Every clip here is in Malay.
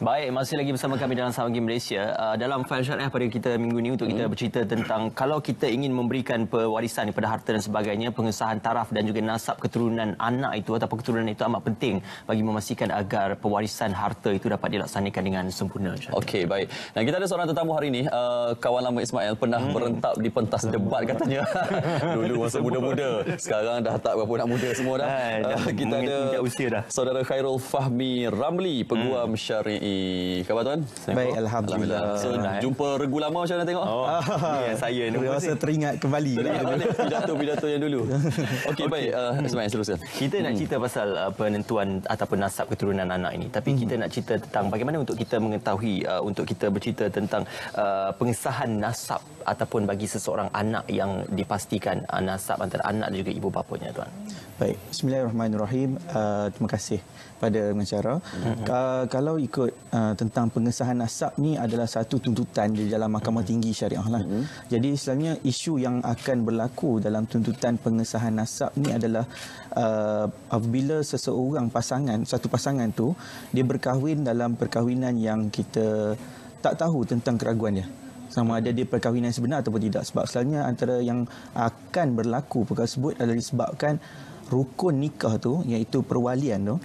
Baik, masih lagi bersama kami dalam Sahabat Game Malaysia. Dalam fail syariah pada kita minggu ini untuk kita bercerita tentang kalau kita ingin memberikan pewarisan kepada harta dan sebagainya, pengesahan taraf dan juga nasab keturunan anak itu atau keturunan itu amat penting bagi memastikan agar pewarisan harta itu dapat dilaksanakan dengan sempurna. Okey, baik. Dan kita ada seorang tetamu hari ini, kawan lama Ismail, pernah berentap di pentas debat katanya. Dulu masa muda-muda, sekarang dah tak berapa nak muda semua dah. Kita ada usia dah. Saudara Khairul Fahmi Ramli, Peguam Syari'i. Khabar tuan? Baik, alhamdulillah. So, jumpa regu lama macam mana tengok? Ni saya ni. Rasa teringat kembali. Pidato yang dulu. Okey, baik. Ismail, teruskan. Kita nak cerita pasal penentuan ataupun nasab keturunan anak ini. Tapi kita nak cerita tentang bagaimana untuk kita mengetahui, untuk kita bercerita tentang pengesahan nasab ataupun bagi seseorang anak yang dipastikan nasab antara anak dan juga ibu bapanya, tuan. Baik, bismillahirrahmanirrahim. Terima kasih pada pengacara. Kalau ikut tentang pengesahan nasab ni adalah satu tuntutan di dalam Mahkamah Tinggi Syariah lah. Jadi sebenarnya isu yang akan berlaku dalam tuntutan pengesahan nasab ni adalah apabila seseorang satu pasangan tu dia berkahwin dalam perkahwinan yang kita tak tahu tentang keraguannya, sama ada dia perkahwinan sebenar ataupun tidak. Sebab selalunya antara yang akan berlaku perkara tersebut adalah disebabkan rukun nikah tu, iaitu perwalian tu,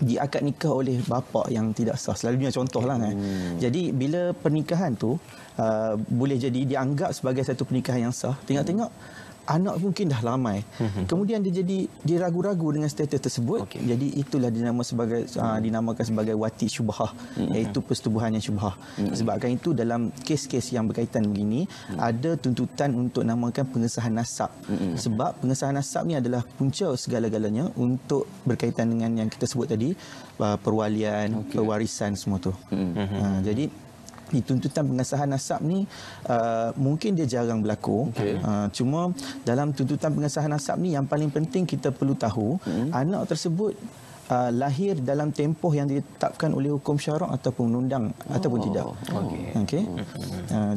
diakad nikah oleh bapa yang tidak sah. Selalunya contohlah kan. Jadi bila pernikahan tu boleh jadi dianggap sebagai satu pernikahan yang sah, tengok-tengok anak mungkin dah ramai. Kemudian dia ragu-ragu dengan status tersebut. Jadi itulah dinamakan sebagai wati syubhah, iaitu persetubuhan yang syubhah. Sebabkan itu dalam kes-kes yang berkaitan begini ada tuntutan untuk namakan pengesahan nasab. Sebab pengesahan nasab ni adalah punca segala-galanya untuk berkaitan dengan yang kita sebut tadi, perwalian, pewarisan semua tu. Jadi di tuntutan pengesahan nasab ni mungkin dia jarang berlaku. Cuma dalam tuntutan pengesahan nasab ni yang paling penting kita perlu tahu anak tersebut lahir dalam tempoh yang ditetapkan oleh hukum syarak ataupun undang ataupun tidak.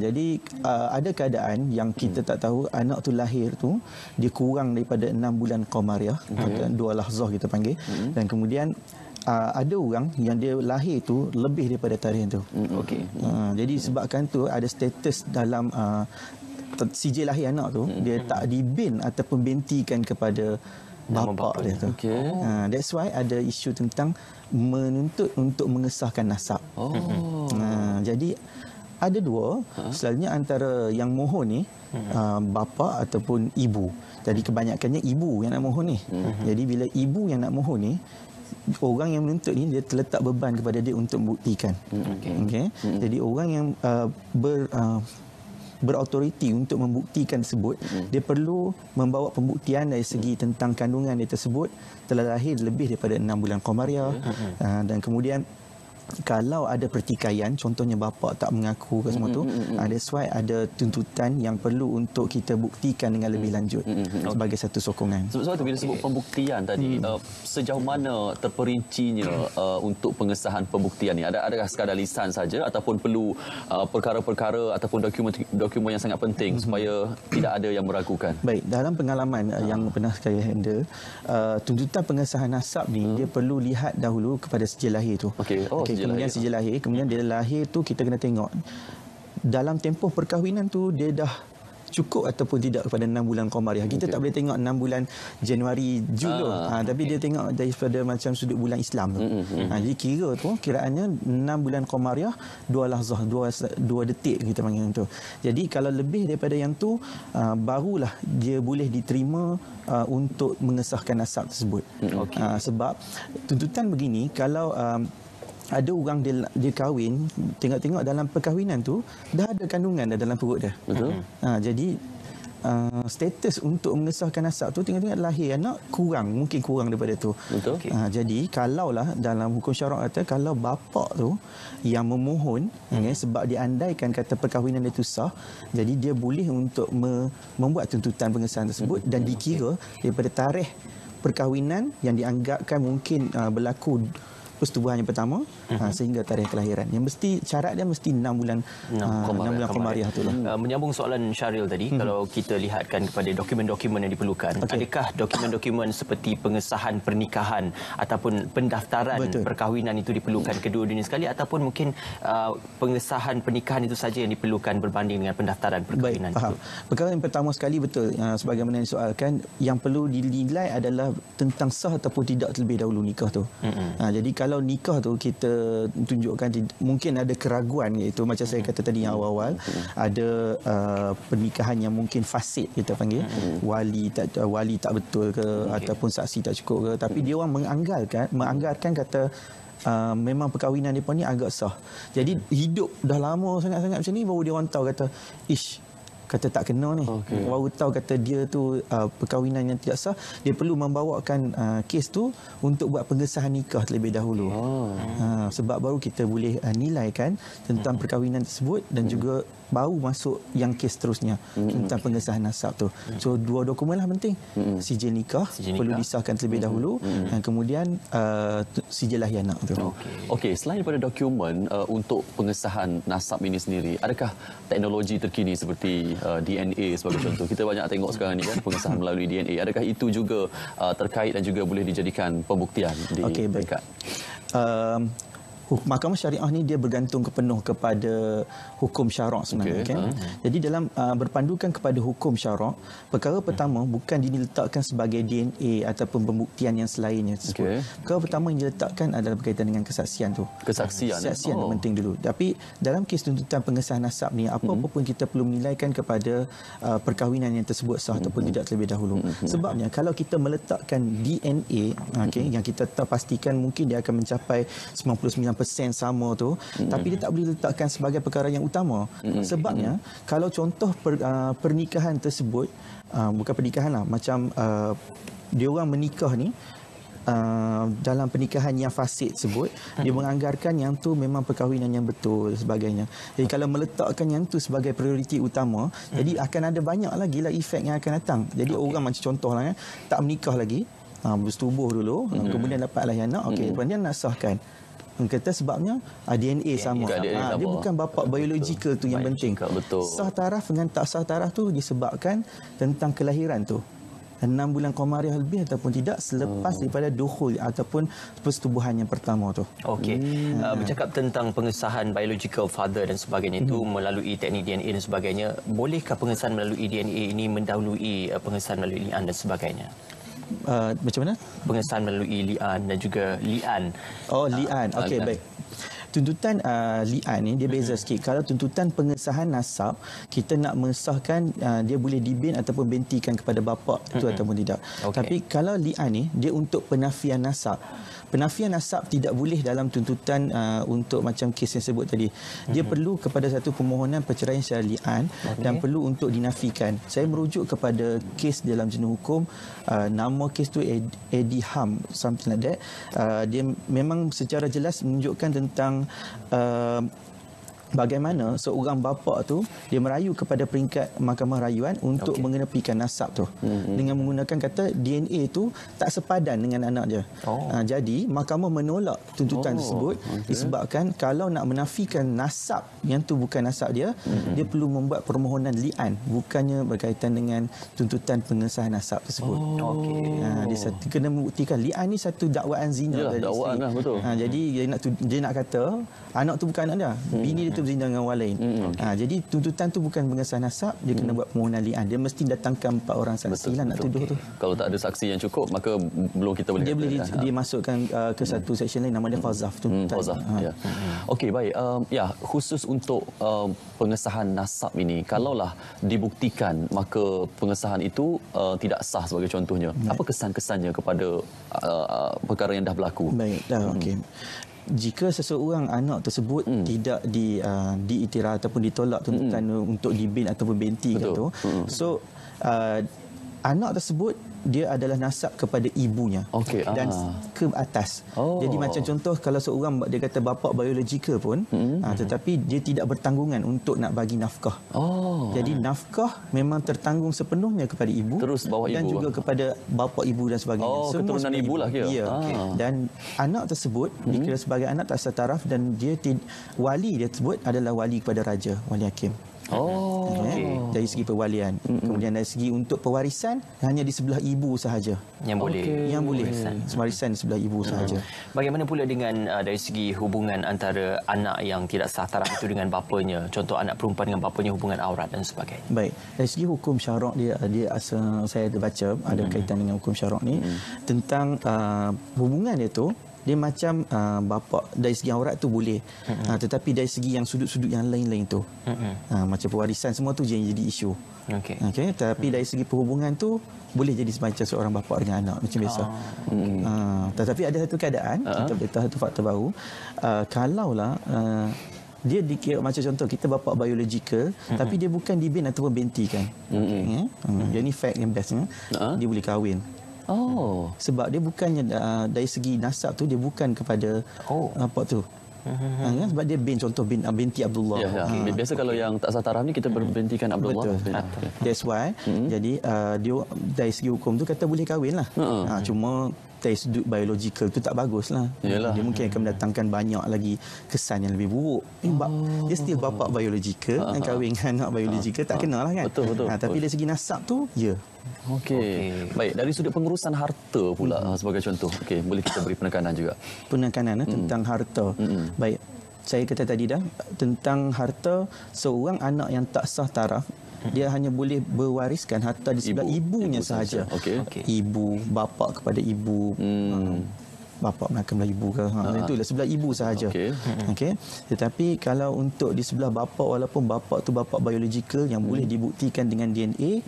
Jadi ada keadaan yang kita tak tahu anak tu lahir tu dia kurang daripada 6 bulan qamariah, 2 lahzah kita panggil, dan kemudian ada orang yang dia lahir tu lebih daripada tarikh tu. Jadi sebabkan tu ada status dalam sijil lahir anak tu, dia tak dibin ataupun bentikan kepada bapa dia tu. That's why ada isu tentang menuntut untuk mengesahkan nasab. Jadi ada dua, selalunya antara yang mohon ni bapa ataupun ibu. Jadi kebanyakannya ibu yang nak mohon ni. Jadi bila ibu yang nak mohon ni, orang yang menuntut ni dia terletak beban kepada dia untuk membuktikan. Jadi orang yang berautoriti untuk membuktikan tersebut, dia perlu membawa pembuktian dari segi tentang kandungan dia tersebut telah lahir lebih daripada 6 bulan qamariah, dan kemudian kalau ada pertikaian, contohnya bapa tak mengaku ke semua tu, that's why ada tuntutan yang perlu untuk kita buktikan dengan lebih lanjut sebagai satu sokongan. Sebab tu bila sebut pembuktian tadi, sejauh mana terperincinya untuk pengesahan pembuktian ni? Adakah sekadar lisan saja ataupun perlu perkara-perkara ataupun dokumen yang sangat penting supaya tidak ada yang meragukan? Baik, dalam pengalaman yang pernah saya handle, tuntutan pengesahan nasab ni dia perlu lihat dahulu kepada sijil lahir tu. Kemudian sijil lahir, kemudian dia lahir tu kita kena tengok dalam tempoh perkahwinan tu dia dah cukup ataupun tidak kepada 6 bulan qamariah. Kita tak boleh tengok 6 bulan Januari Jun tu. Tapi dia tengok daripada macam sudut bulan Islam tu. Jadi kira tu kiraannya 6 bulan qamariah 2 lahzah, 2 detik kita panggil tu. Jadi kalau lebih daripada yang tu barulah dia boleh diterima untuk mengesahkan nasab tersebut. Sebab tuntutan begini, kalau ada orang dia kahwin, tengok-tengok dalam perkahwinan tu dah ada kandungan dah dalam perut dia. Jadi status untuk mengesahkan nasab tu tengok-tengok lahir anak mungkin kurang daripada tu. Jadi kalaulah dalam hukum syarak kata kalau bapa tu yang memohon, sebab diandaikan kata perkahwinan dia tu sah, jadi dia boleh untuk membuat tuntutan pengesahan tersebut dan dikira daripada tarikh perkahwinan yang dianggapkan mungkin berlaku persetubuhan yang pertama sehingga tarikh kelahiran. Yang mesti syarat dia mesti 6 bulan Qamariah tu lah. Menyambung soalan Syaril tadi, kalau kita lihatkan kepada dokumen-dokumen yang diperlukan, adakah dokumen-dokumen seperti pengesahan pernikahan ataupun pendaftaran perkahwinan itu diperlukan kedua-duanya sekali, ataupun mungkin pengesahan pernikahan itu saja yang diperlukan berbanding dengan pendaftaran perkahwinan? Baik, faham. Perkara yang pertama sekali betul, sebagaimana yang disoalkan, yang perlu dinilai adalah tentang sah ataupun tidak terlebih dahulu nikah tu. Jadi kalau nikah tu kita tunjukkan mungkin ada keraguan, iaitu macam saya kata tadi yang awal-awal, ada pernikahan yang mungkin fasid kita panggil, wali tak betul ke, ataupun saksi tak cukup ke, tapi dia orang menganggarkan kata memang perkahwinan mereka ni agak sah. Jadi hidup dah lama sangat-sangat macam ni, baru dia orang tahu kata kata tak kena ni. Baru tahu kata dia tu perkahwinan yang tidak sah, dia perlu membawakan kes tu untuk buat pengesahan nikah terlebih dahulu. Sebab baru kita boleh nilaikan tentang perkahwinan tersebut, dan juga baru masuk yang kes seterusnya tentang pengesahan nasab tu. So dua dokumen lah penting. Sijil nikah perlu disahkan terlebih dahulu, dan kemudian sijil lahir anak tu. Okey, selain daripada dokumen untuk pengesahan nasab ini sendiri, adakah teknologi terkini seperti DNA sebagai contoh? Kita banyak tengok sekarang ni kan, pengesahan melalui DNA. Adakah itu juga terkait dan juga boleh dijadikan pembuktian di peringkat? Mahkamah Syariah ni dia bergantung penuh kepada hukum syarak sebenarnya, kan? Jadi dalam berpandukan kepada hukum syarak, perkara pertama bukan diletakkan sebagai DNA ataupun pembuktian yang selainnya tersebut. Perkara pertama yang diletakkan adalah berkaitan dengan kesaksian tu. Kesaksian yang penting dulu. Tapi dalam kes tuntutan pengesahan nasab ni, apa-apa pun kita perlu menilaikan kepada perkahwinan yang tersebut sah ataupun tidak terlebih dahulu. Sebabnya kalau kita meletakkan DNA, yang kita tak pastikan mungkin dia akan mencapai 99% sama tu, tapi dia tak boleh letakkan sebagai perkara yang utama. Sebabnya kalau contoh pernikahan tersebut, bukan pernikahan lah, macam dia orang menikah ni, dalam pernikahan yang fasid tersebut, dia menganggarkan yang tu memang perkahwinan yang betul sebagainya. Jadi kalau meletakkan yang tu sebagai prioriti utama, jadi akan ada banyak lagi lah efek yang akan datang. Jadi orang macam contohlah, tak menikah lagi, bersetubuh dulu, kemudian dapat lahir anak, kemudian nak sahkan. Kata sebabnya DNA sama. Dia bukan bapa biologikal tu yang penting. Sah taraf dengan tak sah taraf tu disebabkan tentang kelahiran tu. 6 bulan Qamariah lebih ataupun tidak selepas daripada dukhul ataupun persetubuhan yang pertama tu. Bercakap tentang pengesahan biological father dan sebagainya itu melalui teknik DNA dan sebagainya, bolehkah pengesahan melalui DNA ini mendahului pengesahan melalui li'an dan sebagainya? Macam mana? Pengesahan melalui li'an dan juga li'an. Li'an. Okey, baik. Tuntutan li'an ni dia beza sikit. Kalau tuntutan pengesahan nasab, kita nak mengesahkan dia boleh dibin ataupun bentikan kepada bapa itu ataupun tidak. Tapi kalau li'an ni dia untuk penafian nasab. Penafian nasab tidak boleh dalam tuntutan untuk macam kes yang sebut tadi. Dia perlu kepada satu permohonan perceraian secara li'an dan perlu untuk dinafikan. Saya merujuk kepada kes dalam jenis hukum, nama kes tu Eddie Ham, something like that. Dia memang secara jelas menunjukkan tentang bagaimana seorang bapa tu dia merayu kepada peringkat mahkamah rayuan untuk mengenepikan nasab tu dengan menggunakan kata DNA tu tak sepadan dengan anak dia. Jadi mahkamah menolak tuntutan tersebut disebabkan kalau nak menafikan nasab yang tu bukan nasab dia, dia perlu membuat permohonan li'an, bukannya berkaitan dengan tuntutan pengesahan nasab tersebut. Dia kena membuktikan li'an ni satu dakwaan zina. Dakwaan lah, betul. Jadi dia nak kata anak tu bukan anak dia, bini dia tu berzina dengan orang lain. Jadi tuntutan tu bukan pengesahan nasab, dia kena buat permohonan li'an. Dia mesti datangkan 4 orang saksi lah nak tuduh tu. Kalau tak ada saksi yang cukup, maka belum kita boleh. Dia boleh dimasukkan ke satu section lain, nama dia qazaf tuntutan. Okey, baik. Khusus untuk pengesahan nasab ini, kalaulah dibuktikan maka pengesahan itu tidak sah sebagai contohnya, apa kesan-kesannya kepada perkara yang dah berlaku? Baik, okey. Jika seseorang anak tersebut tidak diiktiraf ataupun ditolak tuntutan untuk dibin ataupun bentikan tu, so anak tersebut dia adalah nasab kepada ibunya dan ke atas. Jadi macam contoh kalau seorang dia kata bapa biologikal pun tetapi dia tidak bertanggungan untuk nak bagi nafkah. Jadi nafkah memang tertanggung sepenuhnya kepada ibu terus bawah dan ibu juga kepada bapa ibu dan sebagainya. Keturunan ibu lah kira. Ya. Dan anak tersebut dikira sebagai anak tak setaraf dan dia wali dia tersebut adalah wali kepada raja, wali hakim. Dari segi perwalian. Kemudian dari segi untuk pewarisan hanya di sebelah ibu sahaja yang boleh. Yang boleh. Warisan di sebelah ibu sahaja. Bagaimana pula dengan dari segi hubungan antara anak yang tidak sah taraf itu dengan bapanya? Contoh anak perempuan dengan bapanya, hubungan aurat dan sebagainya. Baik. Dari segi hukum syarak dia asal saya ada baca ada kaitan dengan hukum syarak ni tentang hubungan dia tu dia macam bapa dari segi aurat tu boleh tetapi dari segi yang sudut-sudut yang lain-lain tu macam pewarisan semua tu jadi isu. Okey, tapi dari segi perhubungan tu boleh jadi semacam seorang bapa dengan anak macam biasa. Tetapi ada satu keadaan kita beritahu satu fakta baru kalaulah dia dikira macam contoh kita bapa biologikal tapi dia bukan dibin ataupun bintikan. Jadi fact yang bestnya dia boleh kahwin. Sebab dia bukannya dari segi nasab tu dia bukan kepada apa tu. Sebab dia contoh binti Abdullah. Biasa kalau yang tak sah taraf ni kita berbintikan Abdullah. Betul. That's why jadi dia dari segi hukum tu kata boleh kahwin lah. Cuma dari sudut biologikal tu tak bagus lah. Dia mungkin akan mendatangkan banyak lagi kesan yang lebih buruk. Dia still bapa biologikal dan kahwin dengan anak biologikal tak kenal lah kan. Betul. Tapi dari segi nasab tu Okey. Baik, dari sudut pengurusan harta pula sebagai contoh. Okey, boleh kita beri penekanan juga. Penekanan tentang harta. Baik. Saya kata tadi dah tentang harta seorang anak yang tak sah taraf dia hanya boleh berwariskan harta di sebelah ibunya sahaja. Ibu, bapa kepada ibu. Bapa melakon belah ibu ke itulah sebelah ibu sahaja. Okey. Tetapi kalau untuk di sebelah bapa walaupun bapa tu bapa biologikal yang boleh dibuktikan dengan DNA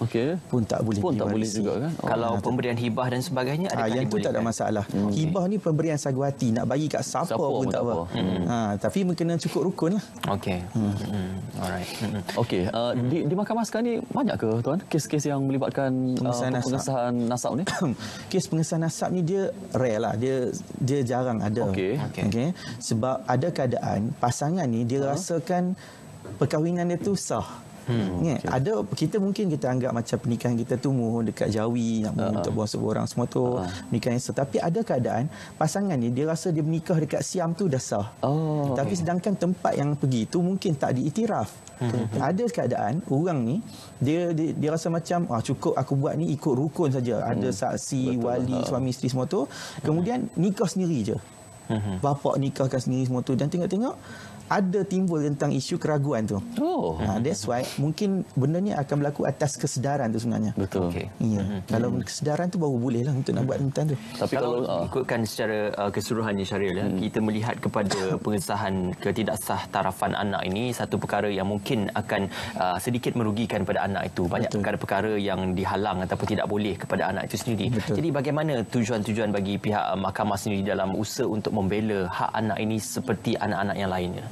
pun tak boleh juga kan. Kalau pemberian hibah dan sebagainya adakah yang tu tak ada masalah. Hibah ni pemberian sagu hati nak bagi kat siapa pun tak apa. Tapi kena cukup rukun lah. Alright. Di mahkamah sekarang ni banyak ke tuan kes-kes yang melibatkan pengesahan nasab ni? Kes pengesahan nasab ni dia rare lah. Dia jarang ada. Sebab ada keadaan pasangan ni dia rasakan perkahwinan dia tu sah. Ada kita anggap macam pernikahan kita tu mohon dekat jawi nak mohon untuk buang seorang semua tu pernikahan yang sah. Tapi ada keadaan pasangan ni dia rasa dia menikah dekat Siam tu dah sah. Tapi sedangkan tempat yang pergi tu mungkin tak diiktiraf. Ada keadaan orang ni dia rasa macam cukup aku buat ni ikut rukun saja. Ada saksi, wali, suami isteri semua tu. Kemudian nikah sendiri je. Bapa nikahkan sendiri semua tu dan tengok-tengok ada timbul tentang isu keraguan tu. That's why mungkin benda ni akan berlaku atas kesedaran tu sebenarnya. Betul. Kalau kesedaran tu baru boleh lah untuk nak buat tentang tu. Tapi kalau ikutkan secara keseluruhannya Syaril, kita melihat kepada pengesahan ketidaksah tarafan anak ini satu perkara yang mungkin akan sedikit merugikan pada anak itu. Banyak perkara-perkara yang dihalang ataupun tidak boleh kepada anak itu sendiri. Jadi bagaimana tujuan-tujuan bagi pihak mahkamah sendiri dalam usaha untuk membela hak anak ini seperti anak-anak yang lainnya?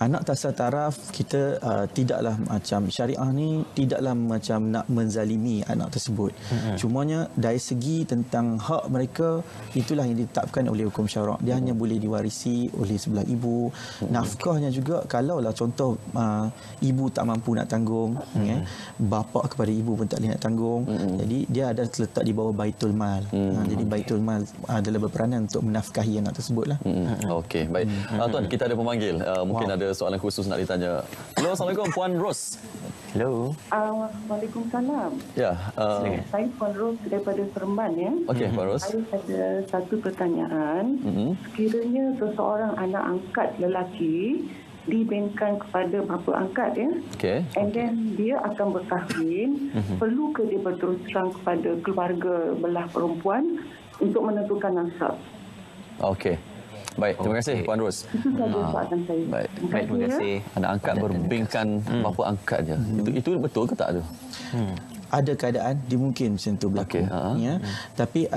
Anak tak sah taraf kita tidaklah macam syariah ni tidaklah macam nak menzalimi anak tersebut. Cumanya dari segi tentang hak mereka itulah yang ditetapkan oleh hukum syarak. Dia hanya boleh diwarisi oleh sebelah ibu. Nafkahnya juga kalaulah contoh ibu tak mampu nak tanggung, bapa kepada ibu pun tak boleh nak tanggung. Jadi dia ada terletak di bawah Baitul Mal. Jadi Baitul Mal adalah berperanan untuk menafkahi anak tersebut lah. Okey, baik. Tuan, kita ada pemanggil. Mungkin ada soalan khusus nak ditanya. Hello, Assalamualaikum Puan Ros. Hello. Waalaikumsalam. Ya, saya Puan Ros daripada Seremban ya. Okey, Puan Ros. Saya ada satu pertanyaan. Sekiranya seseorang anak angkat lelaki dibinkan kepada bapa angkat ya. And then dia akan berkahwin, perlu ke dia berterus terang kepada keluarga belah perempuan untuk menentukan nasab? Okey. Baik, terima kasih Puan Ros. Itu saja soalan saya. Baik, terima kasih. Anak angkat berbingkan bapa angkat je. Itu betul ke tak ada? Ada keadaan dia mungkin macam tu berlaku. Tapi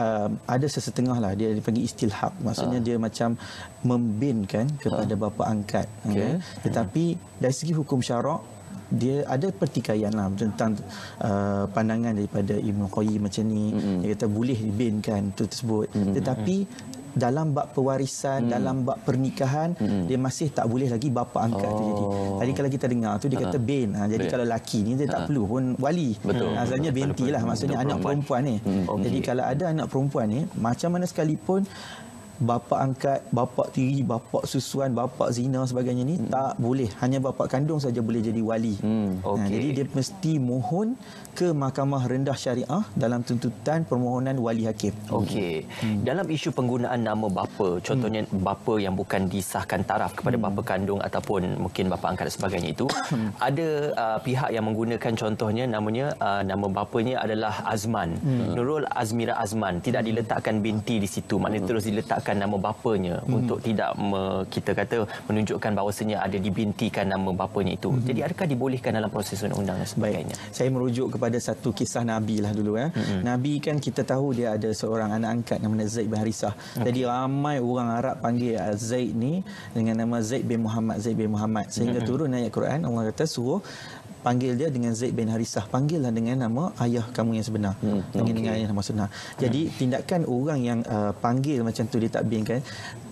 ada sesetengah lah dia dipanggil istilhaq. Maksudnya dia macam membinkan kepada bapa angkat. Tetapi dari segi hukum syarak dia ada pertikaian lah tentang pandangan daripada Ibn Qayyim macam ni. Dia kata boleh dibinkan itu tersebut. Tetapi dalam bab pewarisan, dalam bab pernikahan, dia masih tak boleh lagi bapa angkat tu jadi. Tadi kalau kita dengar tu dia kata bin. Jadi kalau lelaki ni dia tak perlu pun wali. Asalnya binti lah, maksudnya anak perempuan ni. Jadi kalau ada anak perempuan ni, macam mana sekalipun bapa angkat, bapa tiri, bapa susuan, bapa zina sebagainya ni tak boleh. Hanya bapa kandung saja boleh jadi wali. Jadi dia mesti mohon ke Mahkamah Rendah Syariah dalam tuntutan permohonan wali hakim. Okey. Dalam isu penggunaan nama bapa, contohnya bapa yang bukan disahkan taraf kepada bapa kandung ataupun mungkin bapa angkat dan sebagainya itu, ada pihak yang menggunakan contohnya namanya nama bapanya adalah Azman. Nurul Azmira Azman, tidak diletakkan binti di situ. Maknanya terus diletakkan nama bapanya untuk tidak kita kata menunjukkan bahawasanya ada dibintikan nama bapanya itu. Jadi adakah dibolehkan dalam proses undang-undang dan sebagainya? Baik. Saya merujuk kepada satu kisah Nabi lah dulu. Nabi kan kita tahu dia ada seorang anak angkat namanya Zaid bin Harisah. Jadi ramai orang Arab panggil Zaid ni dengan nama Zaid bin Muhammad, Zaid bin Muhammad. Sehingga turun ayat Quran, Allah kata suruh panggil dia dengan Zaid bin Harisah. Panggillah dengan nama ayah kamu yang sebenar. Dengan ayah nama sebenar. Jadi tindakan orang yang panggil macam tu dia tak binkan,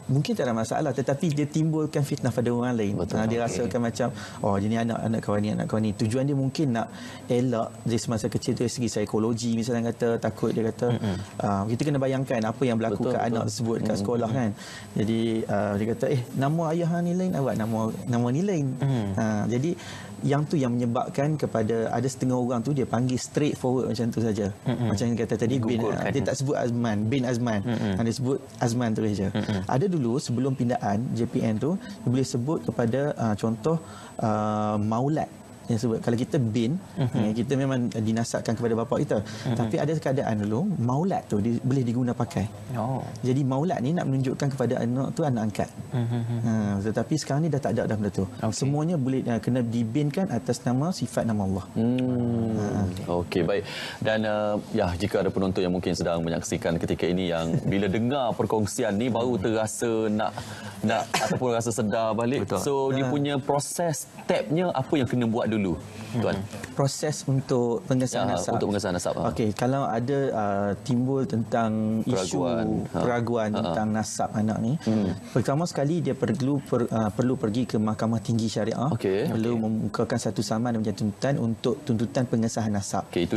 mungkin tak ada masalah, tetapi dia timbulkan fitnah pada orang lain. Dia rasakan macam ini anak kawan ni. Tujuan dia mungkin nak elak dari semasa kecil tu dari segi psikologi misalnya, kata takut, dia kata kita kena bayangkan apa yang berlaku kat anak tersebut kat sekolah kan. Jadi dia kata nama ayah ni lain, awak nama ni lain. Jadi yang tu yang menyebabkan kepada ada setengah orang tu dia panggil straight forward macam tu saja. Macam yang kata tadi bin, dia tak sebut Azman, bin Azman. Dia sebut Azman tu saja. Ada dulu sebelum pindaan JPN tu dia boleh sebut kepada contoh maulad. Yang sebut kalau kita bin, kita memang dinasabkan kepada bapa kita. Tapi ada keadaan dulu maulad tu boleh diguna pakai. Jadi maulad ni nak menunjukkan kepada anak tu anak angkat. Tetapi sekarang ni dah tak ada dah benda tu. Semuanya boleh kena dibinkan atas nama sifat nama Allah. Okey, baik. Dan jika ada penonton yang mungkin sedang menyaksikan ketika ini yang bila dengar perkongsian ni baru terasa nak ataupun rasa sedar balik. Betul. So dia punya proses stepnya apa yang kena buat dulu, tuan? Proses untuk pengesahan nasab. Untuk pengesahan nasab. Okey, kalau ada timbul tentang isu keraguan tentang nasab anak ni, pertama sekali dia perlu pergi ke Mahkamah Tinggi Syariah. Perlu membukakan satu saman macam tuntutan untuk tuntutan pengesahan nasab. Okey, itu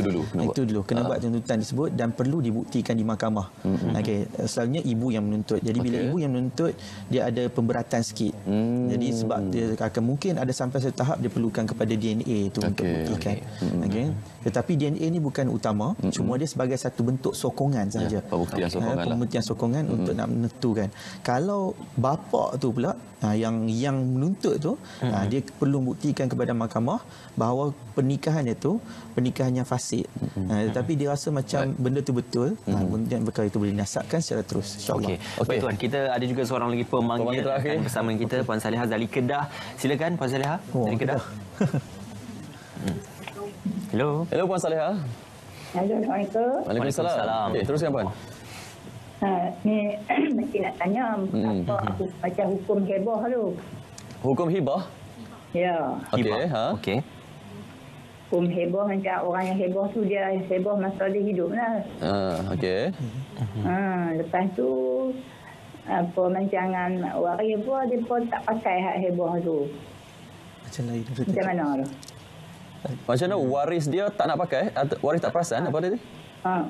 dulu kena buat tuntutan tersebut dan perlu dibuktikan di mahkamah. Okey, selalunya ibu yang menuntut. Jadi bila ibu yang menuntut, dia ada pemberatan sikit. Jadi sebab dia akan mungkin ada sampai satu tahap dia perlukan kepada DNA itu untuk buktikan. Tetapi DNA ni bukan utama, cuma dia sebagai satu bentuk sokongan sahaja. Pembuktian sokongan untuk nak menentukan. Kalau bapa tu pula yang menuntut tu, dia perlu buktikan kepada mahkamah bahawa pernikahan itu pernikahan yang fasid. Tetapi dia rasa macam benda tu betul, kemudian perkara itu boleh dinasabkan secara terus, insya-Allah. Okey tuan, kita ada juga seorang lagi pemanggil bersama kita, Puan Salihah dari Kedah. Silakan Puan Salihah dari Kedah. Hello Puan Salihah. Assalamualaikum. Waalaikumsalam. Okey, teruskan Puan. Ni mesti nak tanya macam hukum hibah tu. Hukum hibah? Ya. Okey. Hukum hibah macam orang yang hibah tu dia hibah masa dia hidup lah. Okey. Lepas tu apa mancangan waris pun dia pun tak pakai hak hibah tu. Macam lain. Macam mana tu? Macam mana waris dia tak nak pakai? Waris tak perasan apa dia ni?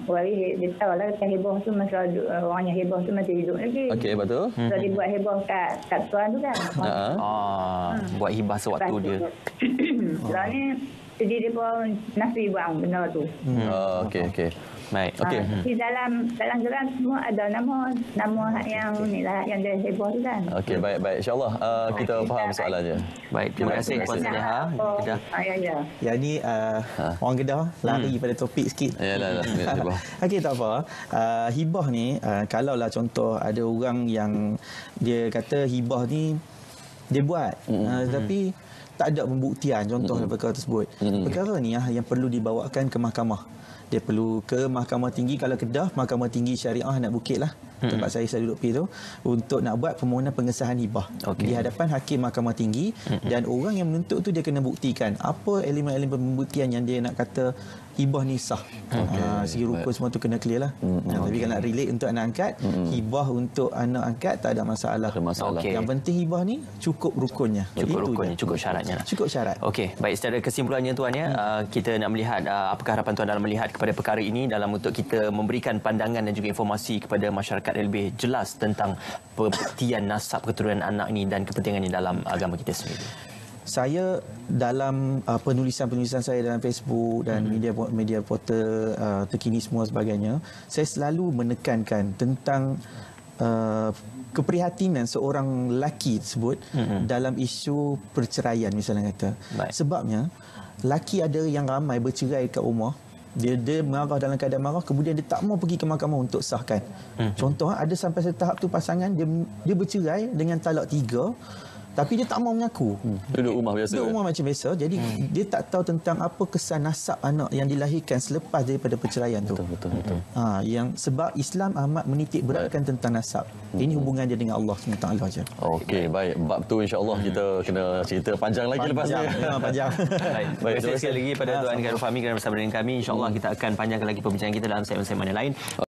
Waris dia tahu lah kan hibah tu masa orang yang hibah tu masih hidup lagi. Okey, betul. Kalau dia buat hibah kat tuan tu kan. Buat hibah sewaktu dia. Lah ni jadi dia pun nafi buang benda tu. Okey. Baik. Okey. Di dalam geran semua ada nama yang inilah yang dia heboh tu kan. Okey, baik. InsyaAllah kita faham soalannya. Baik, terima kasih Puan Salihah. Kedah. Ya ni orang Kedah lari pada topik sikit. Yalah, hibah. Okey, tak apa. Hibah ni kalaulah contoh ada orang yang dia kata hibah ni dia buat tapi tak ada pembuktian contoh perkara tersebut. Perkara ni yang perlu dibawakan ke mahkamah. Dia perlu ke Mahkamah Tinggi. Kalau Kedah, Mahkamah Tinggi Syariah Anak Bukit lah, tempat saya duduk pergi tu, untuk nak buat permohonan pengesahan hibah di hadapan Hakim Mahkamah Tinggi. Dan orang yang menuntut tu dia kena buktikan apa elemen-elemen pembuktian yang dia nak kata hibah ni sah. Segi rukun semua tu kena clear lah. Tapi kalau nak relate untuk anak angkat, hibah untuk anak angkat tak ada masalah. Yang penting hibah ni cukup rukunnya. Cukup syaratnya. Cukup syarat. Okey, baik, secara kesimpulannya tuan ya, kita nak melihat apakah harapan tuan dalam melihat kepada perkara ini dalam untuk kita memberikan pandangan dan juga informasi kepada masyarakat yang lebih jelas tentang pembuktian nasab keturunan anak ini dan kepentingannya dalam agama kita sendiri. Saya dalam penulisan-penulisan saya dalam Facebook dan media portal terkini semua sebagainya, saya selalu menekankan tentang keprihatinan seorang lelaki tersebut dalam isu perceraian misalnya kata. Sebabnya lelaki ada yang ramai bercerai kat rumah, dia marah dalam keadaan marah, kemudian dia tak mau pergi ke mahkamah untuk sahkan. Contoh, ada sampai setahap tu pasangan dia bercerai dengan talak 3, tapi dia tak mau mengaku. Duduk rumah biasa. Duduk rumah macam biasa. Jadi dia tak tahu tentang apa kesan nasab anak yang dilahirkan selepas daripada perceraian tu. Betul. Yang sebab Islam amat menitik beratkan tentang nasab. Ini hubungan dia dengan Allah SWT saja. Okey, baik. Bab tu insya-Allah kita kena cerita panjang lagi lepas ni. Panjang. Baik, terima kasih sekali lagi pada Tuan Khairul Fahmi kerana bersama dengan kami. Insya-Allah kita akan panjangkan lagi perbincangan kita dalam segmen-segmen lain.